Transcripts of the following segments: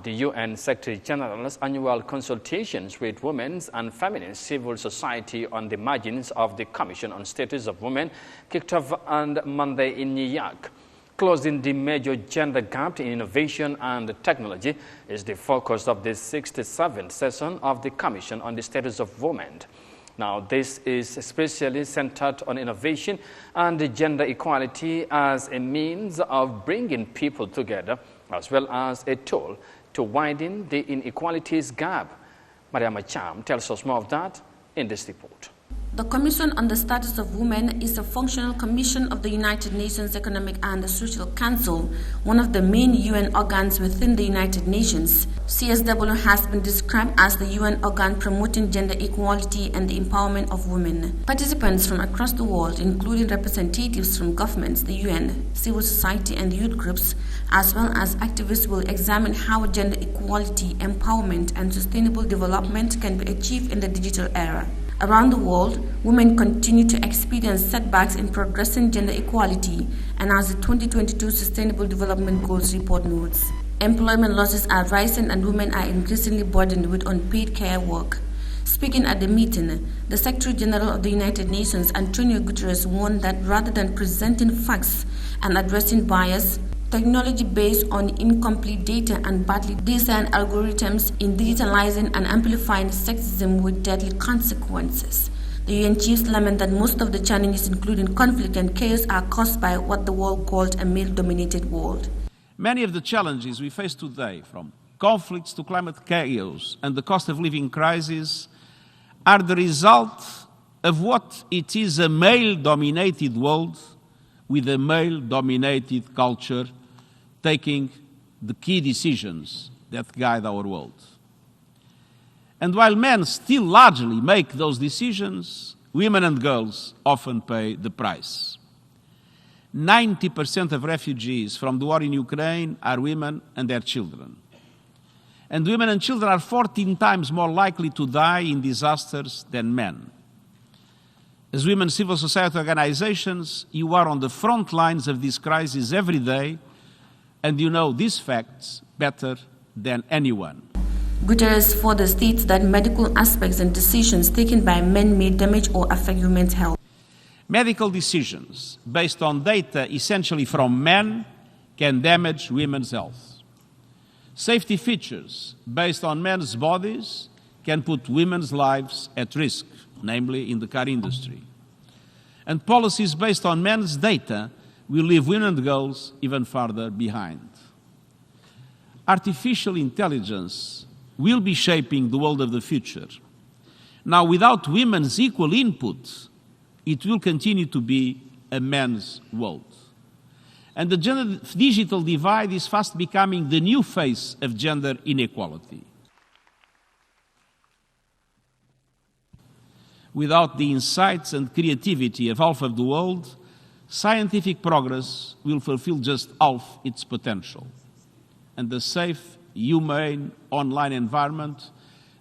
The UN Secretary General's annual consultations with women and feminist civil society on the margins of the Commission on Status of Women kicked off on Monday in New York. Closing the major gender gap in innovation and technology is the focus of the 67th session of the Commission on the Status of Women. Now, this is especially centered on innovation and gender equality as a means of bringing people together, as well as a tool to widen the inequalities gap. Yahya Jammeh tells us more of that in this report. The Commission on the Status of Women is a functional commission of the United Nations Economic and Social Council, one of the main UN organs within the United Nations. CSW has been described as the UN organ promoting gender equality and the empowerment of women. Participants from across the world, including representatives from governments, the UN, civil society and youth groups, as well as activists, will examine how gender equality, empowerment and sustainable development can be achieved in the digital era. Around the world, women continue to experience setbacks in progressing gender equality, and as the 2022 Sustainable Development Goals report notes, employment losses are rising and women are increasingly burdened with unpaid care work. Speaking at the meeting, the Secretary General of the United Nations, Antonio Guterres, warned that rather than presenting facts and addressing bias, technology based on incomplete data and badly designed algorithms in digitalizing and amplifying sexism with deadly consequences. The UN chiefs lament that most of the challenges, including conflict and chaos, are caused by what the world called a male-dominated world. Many of the challenges we face today, from conflicts to climate chaos and the cost of living crisis, are the result of what it is a male-dominated world with a male-dominated culture taking the key decisions that guide our world. And while men still largely make those decisions, women and girls often pay the price. 90% of refugees from the war in Ukraine are women and their children. And women and children are 14 times more likely to die in disasters than men. As women's civil society organizations, you are on the front lines of this crisis every day, and you know these facts better than anyone. Guterres further states that medical aspects and decisions taken by men may damage or affect women's health. Medical decisions based on data essentially from men can damage women's health. Safety features based on men's bodies can put women's lives at risk, namely in the car industry. And policies based on men's data will leave women and girls even farther behind. Artificial intelligence will be shaping the world of the future. Now, without women's equal input, it will continue to be a men's world. And the gender-digital divide is fast becoming the new face of gender inequality. Without the insights and creativity of half of the world, scientific progress will fulfill just half its potential. And the safe, humane online environment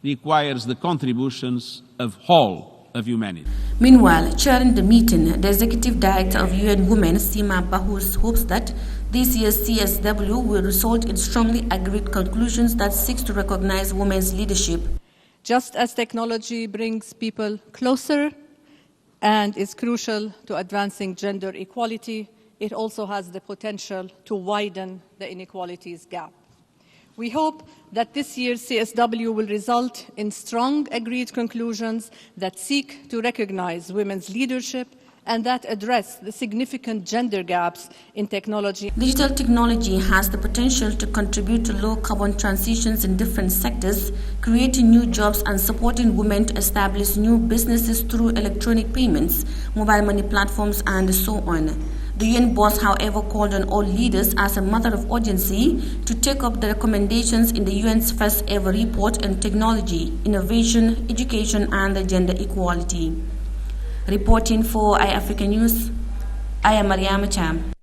requires the contributions of all of humanity. Meanwhile, chairing the meeting, the Executive Director of UN Women, Sima Bahous, hopes that this year's CSW will result in strongly agreed conclusions that seek to recognize women's leadership. Just as technology brings people closer and is crucial to advancing gender equality, it also has the potential to widen the inequalities gap. We hope that this year's CSW will result in strong agreed conclusions that seek to recognize women's leadership and that address the significant gender gaps in technology. Digital technology has the potential to contribute to low-carbon transitions in different sectors, creating new jobs and supporting women to establish new businesses through electronic payments, mobile money platforms, and so on. The UN boss, however, called on all leaders as a matter of urgency to take up the recommendations in the UN's first ever report on technology, innovation, education, and gender equality. Reporting for Eyeafrica News, I am Yahya Jammeh.